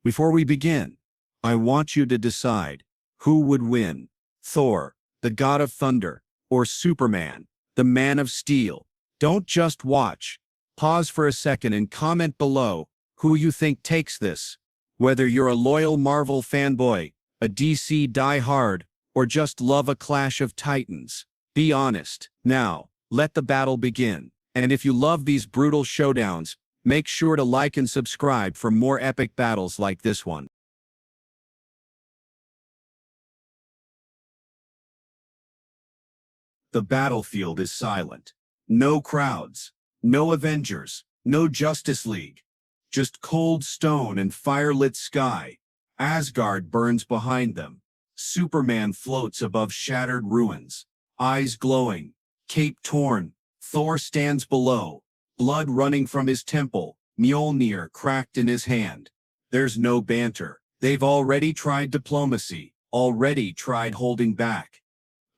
Before we begin, I want you to decide who would win, Thor, the god of thunder, or Superman, the man of steel. Don't just watch. Pause for a second and comment below who you think takes this. Whether you're a loyal Marvel fanboy, a DC diehard, or just love a clash of titans, be honest. Now, let the battle begin. And if you love these brutal showdowns, make sure to like and subscribe for more epic battles like this one. The battlefield is silent. No crowds, no Avengers, no Justice League. Just cold stone and fire-lit sky. Asgard burns behind them. Superman floats above shattered ruins, eyes glowing, cape torn. Thor stands below, blood running from his temple, Mjolnir cracked in his hand. There's no banter. They've already tried diplomacy, already tried holding back.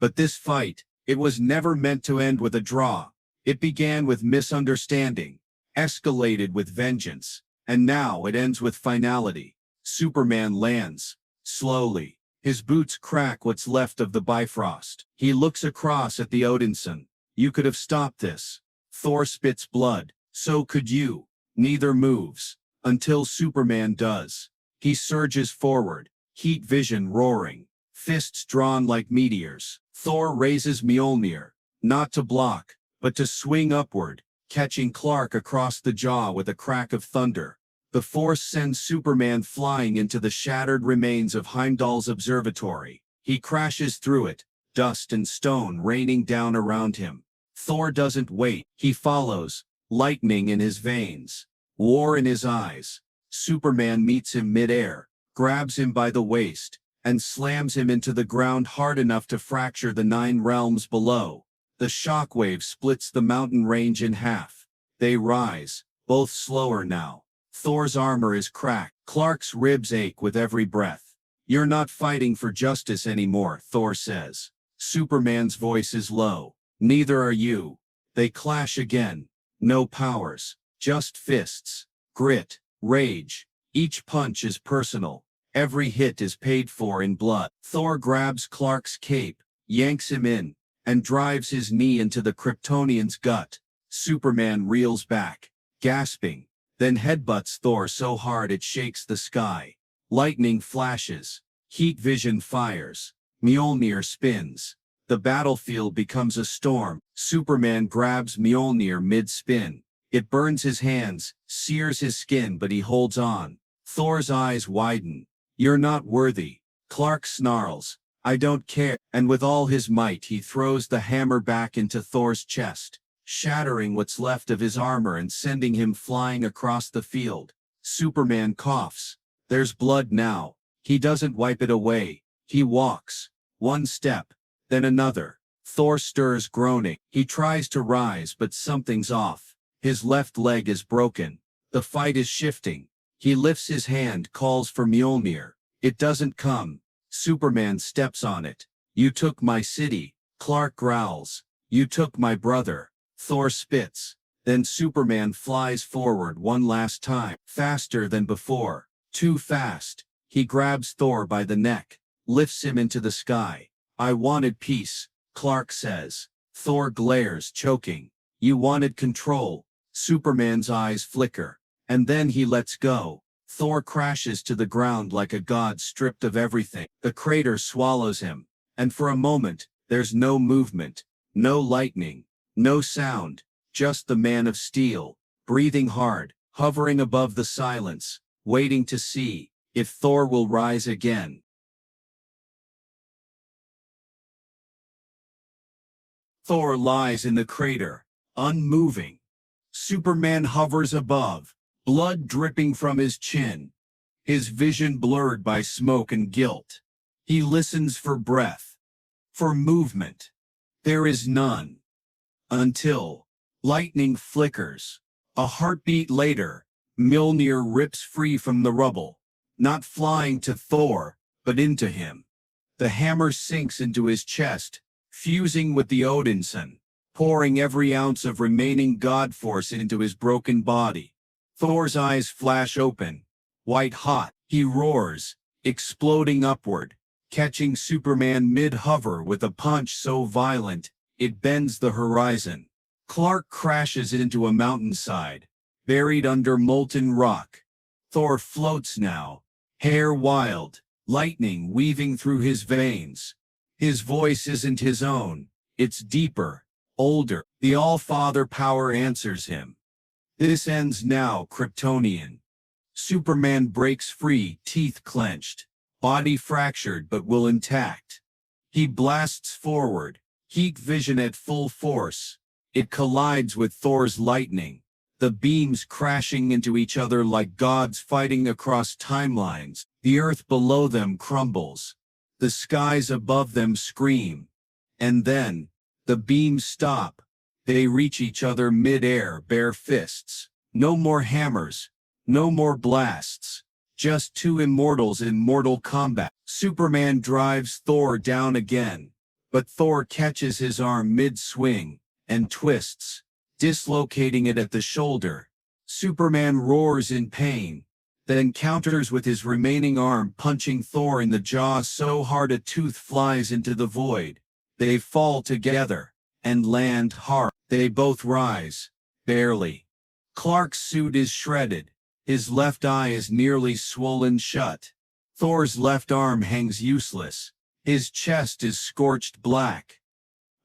But this fight, it was never meant to end with a draw. It began with misunderstanding, escalated with vengeance, and now it ends with finality. Superman lands, slowly. His boots crack what's left of the Bifrost. He looks across at the Odinson. You could have stopped this. Thor spits blood. So could you. Neither moves. Until Superman does. He surges forward, heat vision roaring, fists drawn like meteors. Thor raises Mjolnir, not to block, but to swing upward, catching Clark across the jaw with a crack of thunder. The force sends Superman flying into the shattered remains of Heimdall's observatory. He crashes through it, dust and stone raining down around him. Thor doesn't wait. He follows, lightning in his veins, war in his eyes. Superman meets him midair, grabs him by the waist, and slams him into the ground hard enough to fracture the 9 realms below. The shockwave splits the mountain range in half. They rise, both slower now. Thor's armor is cracked. Clark's ribs ache with every breath. You're not fighting for justice anymore, Thor says. Superman's voice is low. Neither are you. They clash again. No powers, just fists, grit, rage. Each punch is personal. Every hit is paid for in blood. Thor grabs Clark's cape, yanks him in, and drives his knee into the Kryptonian's gut. Superman reels back, gasping, then headbutts Thor so hard it shakes the sky. Lightning flashes, heat vision fires, Mjolnir spins. The battlefield becomes a storm. Superman grabs Mjolnir mid-spin. It burns his hands, sears his skin, but he holds on. Thor's eyes widen. You're not worthy. Clark snarls. I don't care. And with all his might he throws the hammer back into Thor's chest, shattering what's left of his armor and sending him flying across the field. Superman coughs. There's blood now. He doesn't wipe it away. He walks. One step, then another. Thor stirs, groaning. He tries to rise, but something's off. His left leg is broken. The fight is shifting. He lifts his hand, calls for Mjolnir. It doesn't come. Superman steps on it. You took my city. Clark growls. You took my brother. Thor spits. Then Superman flies forward one last time, faster than before. Too fast. He grabs Thor by the neck, lifts him into the sky. I wanted peace, Clark says. Thor glares, choking. You wanted control. Superman's eyes flicker. And then he lets go. Thor crashes to the ground like a god stripped of everything. The crater swallows him. And for a moment, there's no movement, no lightning, no sound, just the man of steel, breathing hard, hovering above the silence, waiting to see if Thor will rise again. Thor lies in the crater, unmoving. Superman hovers above, blood dripping from his chin, his vision blurred by smoke and guilt. He listens for breath, for movement. There is none. Until lightning flickers. A heartbeat later, Mjolnir rips free from the rubble, not flying to Thor, but into him. The hammer sinks into his chest, fusing with the Odinson, pouring every ounce of remaining god force into his broken body. Thor's eyes flash open, white hot. He roars, exploding upward, catching Superman mid-hover with a punch so violent, it bends the horizon. Clark crashes into a mountainside, buried under molten rock. Thor floats now, hair wild, lightning weaving through his veins. His voice isn't his own, it's deeper, older. The All-Father power answers him. This ends now, Kryptonian. Superman breaks free, teeth clenched, body fractured but will intact. He blasts forward, heat vision at full force. It collides with Thor's lightning, the beams crashing into each other like gods fighting across timelines. The earth below them crumbles. The skies above them scream. And then, the beams stop. They reach each other mid-air, bare fists. No more hammers. No more blasts. Just two immortals in mortal combat. Superman drives Thor down again. But Thor catches his arm mid-swing and twists, dislocating it at the shoulder. Superman roars in pain, then counters with his remaining arm, punching Thor in the jaw so hard a tooth flies into the void. They fall together and land hard. They both rise, barely. Clark's suit is shredded. His left eye is nearly swollen shut. Thor's left arm hangs useless. His chest is scorched black.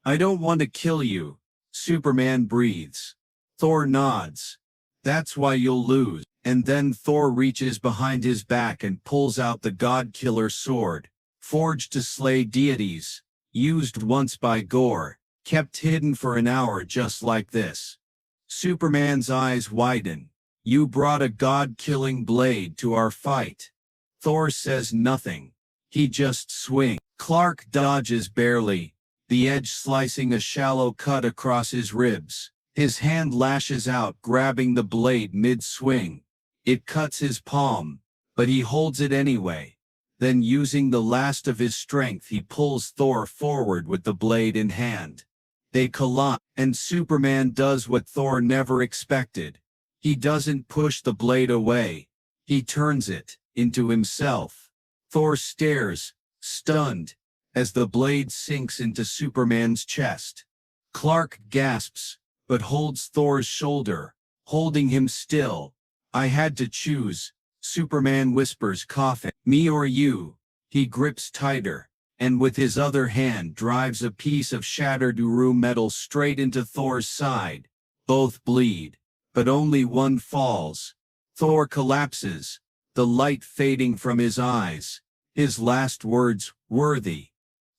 "I don't want to kill you," Superman breathes. Thor nods. "That's why you'll lose." And then Thor reaches behind his back and pulls out the God-Killer sword, forged to slay deities, used once by Gore, kept hidden for an hour just like this. Superman's eyes widen. "You brought a God-killing blade to our fight." Thor says nothing. He just swings. Clark dodges barely, the edge slicing a shallow cut across his ribs. His hand lashes out, grabbing the blade mid-swing. It cuts his palm, but he holds it anyway. Then, using the last of his strength, he pulls Thor forward with the blade in hand. They collide, and Superman does what Thor never expected. He doesn't push the blade away. He turns it into himself. Thor stares, stunned, as the blade sinks into Superman's chest. Clark gasps, but holds Thor's shoulder, holding him still. "I had to choose," Superman whispers, coughing. "Me or you." He grips tighter, and with his other hand drives a piece of shattered Uru metal straight into Thor's side. Both bleed, but only one falls. Thor collapses, the light fading from his eyes. His last words, "Worthy."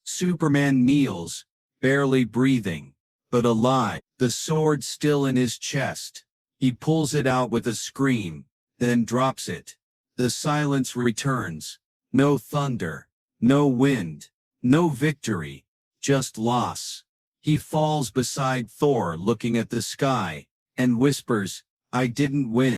Superman kneels, barely breathing, but alive, the sword still in his chest. He pulls it out with a scream, then drops it. The silence returns. No thunder, no wind, no victory, just loss. He falls beside Thor, looking at the sky, and whispers, "I didn't win."